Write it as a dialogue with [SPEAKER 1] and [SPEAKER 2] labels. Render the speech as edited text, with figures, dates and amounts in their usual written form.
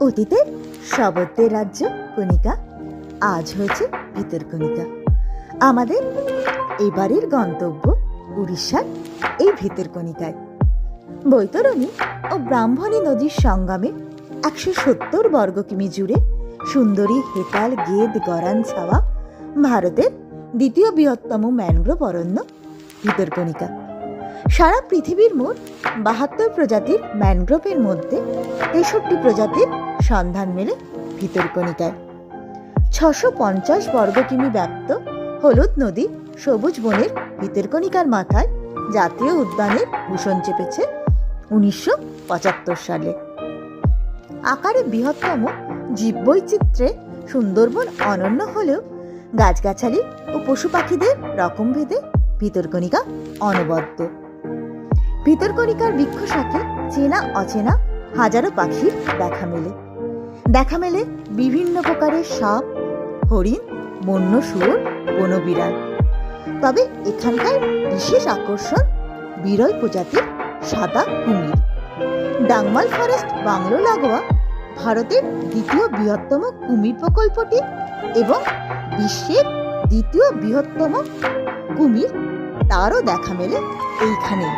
[SPEAKER 1] অতীতের শবদ্দের রাজ্য কণিকা আজ হয়েছে ভিতরকণিকা। আমাদের এবারের গন্তব্য উড়িষ্যার এই ভিতরকণিকায়। বৈতরণী ও ব্রাহ্মণী নদীর সঙ্গমে 170 বর্গ কিমি জুড়ে সুন্দরী হেতাল গেদ গরান ছাওয়া ভারতের দ্বিতীয় বৃহত্তম ম্যানগ্রোভ অরণ্য ভিতরকণিকা। সারা পৃথিবীর মোট 72 প্রজাতির ম্যানগ্রোভের মধ্যে 63 প্রজাতির সন্ধান মেলে ভিতরকণিকায়। 650 বর্গ কিমি ব্যাপ্ত হলুদ নদী সবুজ বনের ভিতরকণিকার মাথায় জাতীয় উদ্যানের ভূষণ চেপেছে 1975 সালে। আকারে বৃহত্তম জীববৈচিত্র্যে সুন্দরবন অনন্য হলেও গাছগাছালি ও পশু পাখিদের রকমভেদে ভিতরকণিকা অনবদ্য। ভিতরকণিকার বৃক্ষ শাখে চেনা অচেনা হাজারো পাখির দেখা মেলে বিভিন্ন প্রকারের সাপ, হরিণ, বন্য শুয়োর, বনবিড়াল। তবে এখানকার বিশেষ আকর্ষণ বিরল প্রজাতির সাদা কুমির। ডাংমাল ফরেস্ট বাংলো লাগোয়া ভারতের দ্বিতীয় বৃহত্তম কুমির প্রকল্পটি এবং বিশ্বের দ্বিতীয় বৃহত্তম কুমির তারও দেখা মেলে এইখানেই।